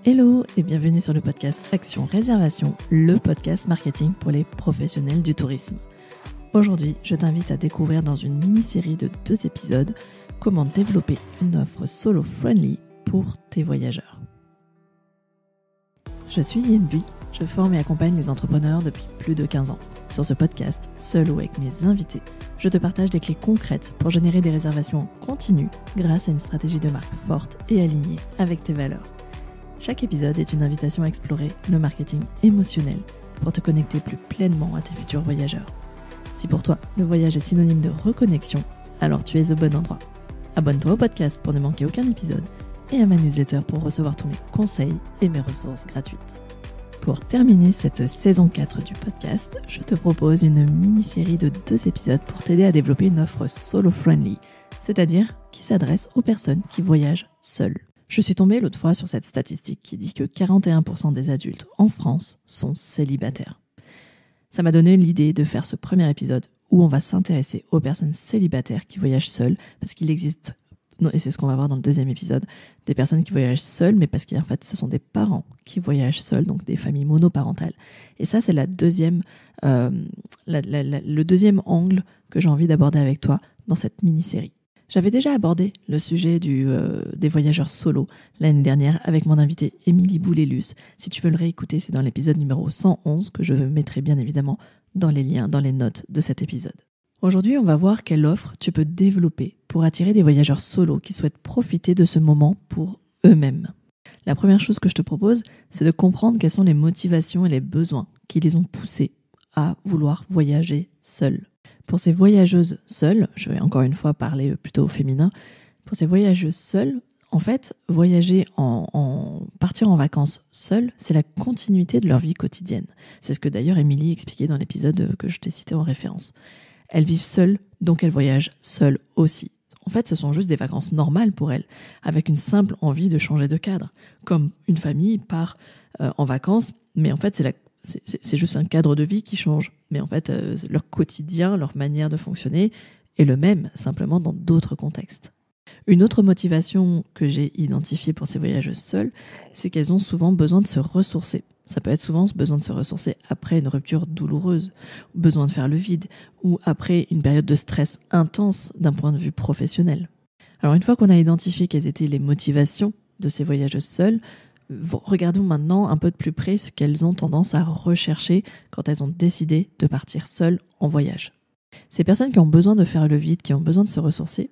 Hello et bienvenue sur le podcast Action Réservation, le podcast marketing pour les professionnels du tourisme. Aujourd'hui, je t'invite à découvrir dans une mini-série de 2 épisodes comment développer une offre solo-friendly pour tes voyageurs. Je suis Yenbi, je forme et accompagne les entrepreneurs depuis plus de 15 ans. Sur ce podcast, seul ou avec mes invités, je te partage des clés concrètes pour générer des réservations en continu grâce à une stratégie de marque forte et alignée avec tes valeurs. Chaque épisode est une invitation à explorer le marketing émotionnel pour te connecter plus pleinement à tes futurs voyageurs. Si pour toi, le voyage est synonyme de reconnexion, alors tu es au bon endroit. Abonne-toi au podcast pour ne manquer aucun épisode et à ma newsletter pour recevoir tous mes conseils et mes ressources gratuites. Pour terminer cette saison 4 du podcast, je te propose une mini-série de 2 épisodes pour t'aider à développer une offre solo-friendly, c'est-à-dire qui s'adresse aux personnes qui voyagent seules. Je suis tombée l'autre fois sur cette statistique qui dit que 41% des adultes en France sont célibataires. Ça m'a donné l'idée de faire ce premier épisode où on va s'intéresser aux personnes célibataires qui voyagent seules, parce qu'il existe, et c'est ce qu'on va voir dans le 2e épisode, des personnes qui voyagent seules, mais parce qu'en fait ce sont des parents qui voyagent seuls, donc des familles monoparentales. Et ça c'est le 2e angle que j'ai envie d'aborder avec toi dans cette mini-série. J'avais déjà abordé le sujet des voyageurs solo l'année dernière avec mon invité Émilie Boulélus. Si tu veux le réécouter, c'est dans l'épisode numéro 111 que je mettrai bien évidemment dans les liens, dans les notes de cet épisode. Aujourd'hui, on va voir quelle offre tu peux développer pour attirer des voyageurs solo qui souhaitent profiter de ce moment pour eux-mêmes. La première chose que je te propose, c'est de comprendre quelles sont les motivations et les besoins qui les ont poussés à vouloir voyager seuls. Pour ces voyageuses seules, je vais encore une fois parler plutôt au féminin, pour ces voyageuses seules, en fait, voyager partir en vacances seules, c'est la continuité de leur vie quotidienne. C'est ce que d'ailleurs Émilie expliquait dans l'épisode que je t'ai cité en référence. Elles vivent seules, donc elles voyagent seules aussi. En fait, ce sont juste des vacances normales pour elles, avec une simple envie de changer de cadre. Comme une famille part en vacances, mais en fait, c'est juste un cadre de vie qui change. Mais en fait, leur quotidien, leur manière de fonctionner est le même, simplement dans d'autres contextes. Une autre motivation que j'ai identifiée pour ces voyageuses seules, c'est qu'elles ont souvent besoin de se ressourcer. Ça peut être souvent besoin de se ressourcer après une rupture douloureuse, besoin de faire le vide, ou après une période de stress intense d'un point de vue professionnel. Alors une fois qu'on a identifié quelles étaient les motivations de ces voyageuses seules, regardons maintenant un peu de plus près ce qu'elles ont tendance à rechercher quand elles ont décidé de partir seules en voyage. Ces personnes qui ont besoin de faire le vide, qui ont besoin de se ressourcer,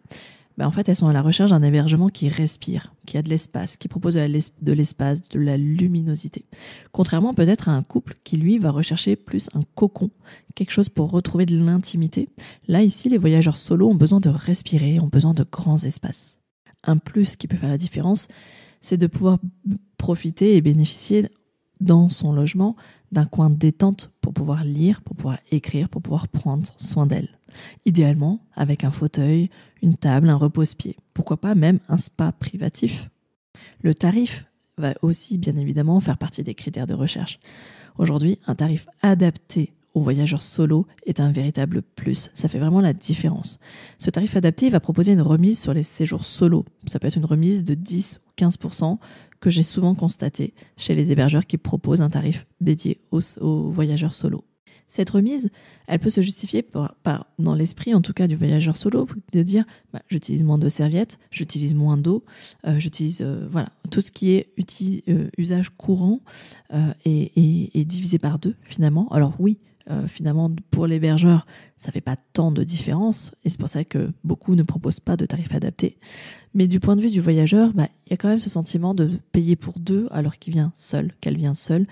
en fait, elles sont à la recherche d'un hébergement qui respire, qui a de l'espace, qui propose de l'espace, de la luminosité. Contrairement peut-être à un couple qui, lui, va rechercher plus un cocon, quelque chose pour retrouver de l'intimité. Là, ici, les voyageurs solos ont besoin de respirer, ont besoin de grands espaces. Un plus qui peut faire la différence, c'est de pouvoir profiter et bénéficier dans son logement d'un coin détente pour pouvoir lire, pour pouvoir écrire, pour pouvoir prendre soin d'elle. Idéalement, avec un fauteuil, une table, un repose-pied. Pourquoi pas même un spa privatif. Le tarif va aussi, bien évidemment, faire partie des critères de recherche. Aujourd'hui, un tarif adapté aux voyageurs solo est un véritable plus. Ça fait vraiment la différence. Ce tarif adapté va proposer une remise sur les séjours solo. Ça peut être une remise de 10 ou 15% que j'ai souvent constaté chez les hébergeurs qui proposent un tarif dédié aux voyageurs solo. Cette remise, elle peut se justifier par dans l'esprit en tout cas du voyageur solo, de dire j'utilise moins de serviettes, j'utilise moins d'eau, j'utilise tout ce qui est usage courant est divisé par 2 finalement. Alors oui, finalement pour l'hébergeur ça fait pas tant de différence et c'est pour ça que beaucoup ne proposent pas de tarif adapté. Mais du point de vue du voyageur, il y a quand même ce sentiment de payer pour 2 alors qu'elle vient seule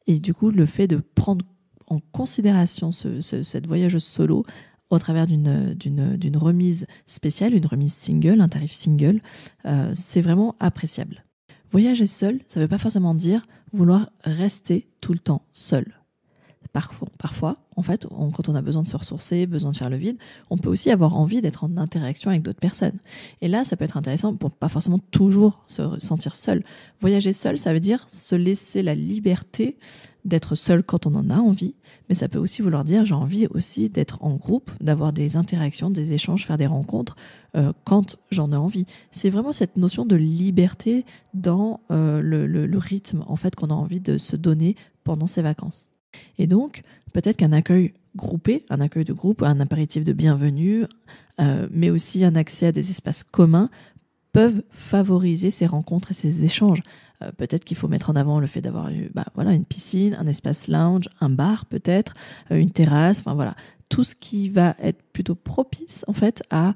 et du coup le fait de prendre en considération cette voyageuse solo au travers d'une remise spéciale, une remise single, un tarif single, c'est vraiment appréciable. Voyager seul, ça ne veut pas forcément dire vouloir rester tout le temps seul. parfois, en fait, quand on a besoin de se ressourcer, besoin de faire le vide, on peut aussi avoir envie d'être en interaction avec d'autres personnes. Et là, ça peut être intéressant pour pas forcément toujours se sentir seul. Voyager seul, ça veut dire se laisser la liberté d'être seul quand on en a envie, mais ça peut aussi vouloir dire j'ai envie aussi d'être en groupe, d'avoir des interactions, des échanges, faire des rencontres quand j'en ai envie. C'est vraiment cette notion de liberté dans le rythme en fait qu'on a envie de se donner pendant ces vacances. Et donc, peut-être qu'un accueil groupé, un accueil de groupe, un apéritif de bienvenue, mais aussi un accès à des espaces communs peuvent favoriser ces rencontres et ces échanges. Peut-être qu'il faut mettre en avant le fait d'avoir une piscine, un espace lounge, un bar peut-être, une terrasse, tout ce qui va être plutôt propice en fait à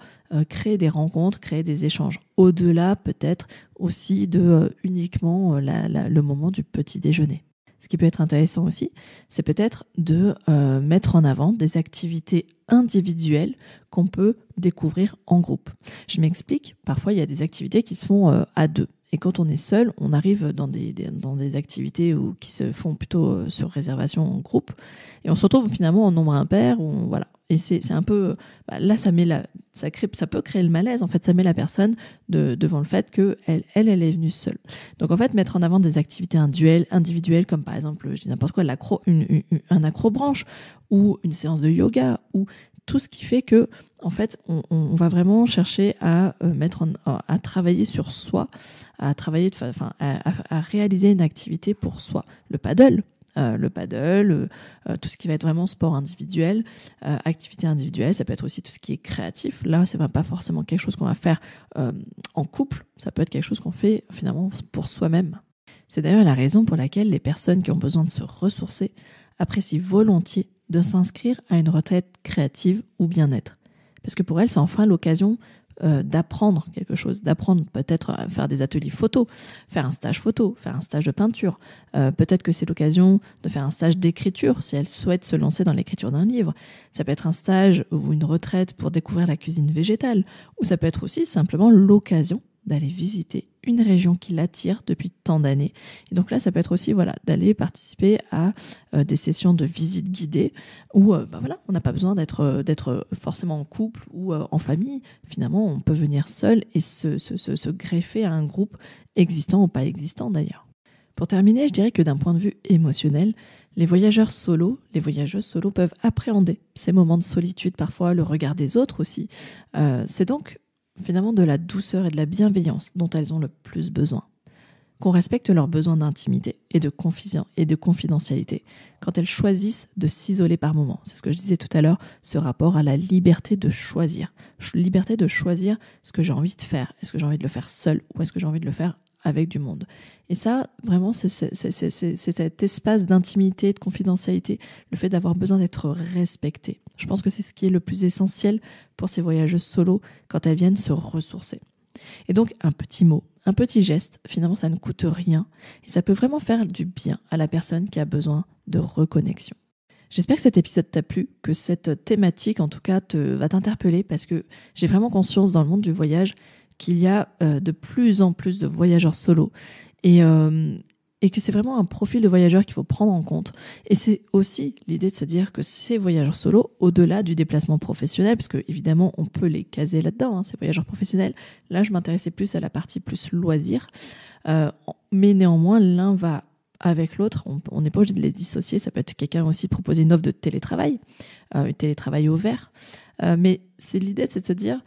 créer des rencontres, créer des échanges. Au-delà peut-être aussi de uniquement le moment du petit déjeuner. Ce qui peut être intéressant aussi, c'est peut-être de mettre en avant des activités individuelles qu'on peut découvrir en groupe. Je m'explique, parfois il y a des activités qui se font à deux. Et quand on est seul, on arrive dans des activités qui se font plutôt sur réservation en groupe. Et on se retrouve finalement en nombre impair. Et c'est un peu... là, ça peut créer le malaise. En fait, ça met la personne devant le fait qu'elle est venue seule. Donc en fait, mettre en avant des activités individuelles comme par exemple, je dis n'importe quoi, un accrobranche ou une séance de yoga ou tout ce qui fait que en fait, on va vraiment chercher à à travailler sur soi, à travailler, à réaliser une activité pour soi. Le paddle, tout ce qui va être vraiment sport individuel, activité individuelle, ça peut être aussi tout ce qui est créatif. Là, c'est pas forcément quelque chose qu'on va faire en couple, ça peut être quelque chose qu'on fait finalement pour soi-même. C'est d'ailleurs la raison pour laquelle les personnes qui ont besoin de se ressourcer apprécient volontiers de s'inscrire à une retraite créative ou bien-être. Parce que pour elles, c'est enfin l'occasion d'apprendre quelque chose, d'apprendre peut-être à faire des ateliers photo, faire un stage photo, faire un stage de peinture. Peut-être que c'est l'occasion de faire un stage d'écriture si elles souhaitent se lancer dans l'écriture d'un livre. Ça peut être un stage ou une retraite pour découvrir la cuisine végétale. Ou ça peut être aussi simplement l'occasion d'aller visiter une région qui l'attire depuis tant d'années. Et donc là, ça peut être aussi d'aller participer à des sessions de visite guidée où on n'a pas besoin d'être forcément en couple ou en famille. Finalement, on peut venir seul et se greffer à un groupe existant ou pas existant d'ailleurs. Pour terminer, je dirais que d'un point de vue émotionnel, les voyageuses solo peuvent appréhender ces moments de solitude, parfois le regard des autres aussi. C'est donc finalement de la douceur et de la bienveillance dont elles ont le plus besoin. Qu'on respecte leurs besoins d'intimité et de confidentialité quand elles choisissent de s'isoler par moments. C'est ce que je disais tout à l'heure, ce rapport à la liberté de choisir. Liberté de choisir ce que j'ai envie de faire. Est-ce que j'ai envie de le faire seul ou est-ce que j'ai envie de le faire avec du monde? Et ça, vraiment, c'est cet espace d'intimité, de confidentialité, le fait d'avoir besoin d'être respecté. Je pense que c'est ce qui est le plus essentiel pour ces voyageuses solo quand elles viennent se ressourcer. Et donc, un petit mot, un petit geste, finalement, ça ne coûte rien et ça peut vraiment faire du bien à la personne qui a besoin de reconnexion. J'espère que cet épisode t'a plu, que cette thématique, en tout cas, va t'interpeller parce que j'ai vraiment conscience dans le monde du voyage qu'il y a de plus en plus de voyageurs solo et que c'est vraiment un profil de voyageur qu'il faut prendre en compte. Et c'est aussi l'idée de se dire que ces voyageurs solo, au-delà du déplacement professionnel, parce que évidemment on peut les caser là-dedans, ces voyageurs professionnels, là je m'intéressais plus à la partie plus loisir, mais néanmoins l'un va avec l'autre, on n'est pas obligé de les dissocier. Ça peut être quelqu'un aussi proposer une offre de télétravail, télétravail ouvert, mais c'est l'idée, c'est de se dire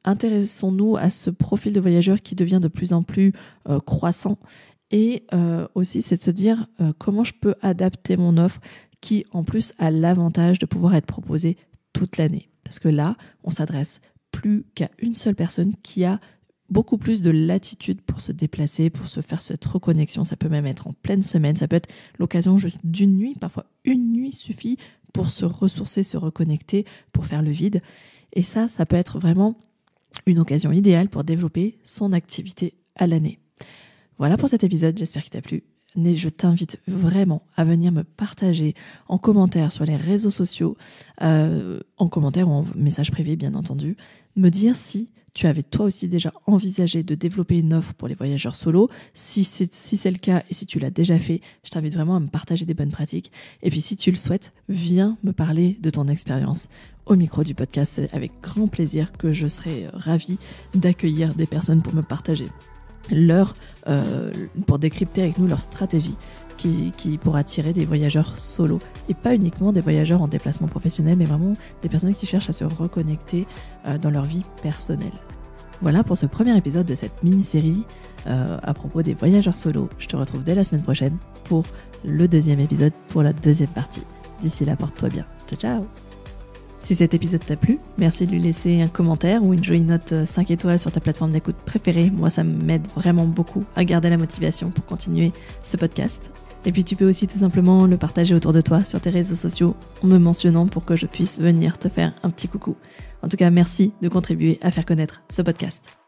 intéressons-nous à ce profil de voyageur qui devient de plus en plus croissant. Et aussi, c'est de se dire comment je peux adapter mon offre qui, en plus, a l'avantage de pouvoir être proposée toute l'année. Parce que là, on s'adresse plus qu'à une seule personne qui a beaucoup plus de latitude pour se déplacer, pour se faire cette reconnexion. Ça peut même être en pleine semaine. Ça peut être l'occasion juste d'une nuit. Parfois, une nuit suffit pour se ressourcer, se reconnecter, pour faire le vide. Et ça peut être vraiment une occasion idéale pour développer son activité à l'année. Voilà pour cet épisode, j'espère qu'il t'a plu. Je t'invite vraiment à venir me partager en commentaire sur les réseaux sociaux, en commentaire ou en message privé bien entendu, me dire si tu avais toi aussi déjà envisagé de développer une offre pour les voyageurs solo. Si c'est le cas et si tu l'as déjà fait, je t'invite vraiment à me partager des bonnes pratiques. Et puis si tu le souhaites, viens me parler de ton expérience au micro du podcast. C'est avec grand plaisir que je serai ravie d'accueillir des personnes pour me partager pour décrypter avec nous leur stratégie qui pour attirer des voyageurs solo et pas uniquement des voyageurs en déplacement professionnel, mais vraiment des personnes qui cherchent à se reconnecter dans leur vie personnelle. Voilà pour ce premier épisode de cette mini-série à propos des voyageurs solo. Je te retrouve dès la semaine prochaine pour le deuxième épisode, pour la deuxième partie. D'ici là, porte-toi bien. Ciao, ciao! Si cet épisode t'a plu, merci de lui laisser un commentaire ou une jolie note 5 étoiles sur ta plateforme d'écoute préférée. Moi, ça m'aide vraiment beaucoup à garder la motivation pour continuer ce podcast. Et puis tu peux aussi tout simplement le partager autour de toi sur tes réseaux sociaux en me mentionnant pour que je puisse venir te faire un petit coucou. En tout cas, merci de contribuer à faire connaître ce podcast.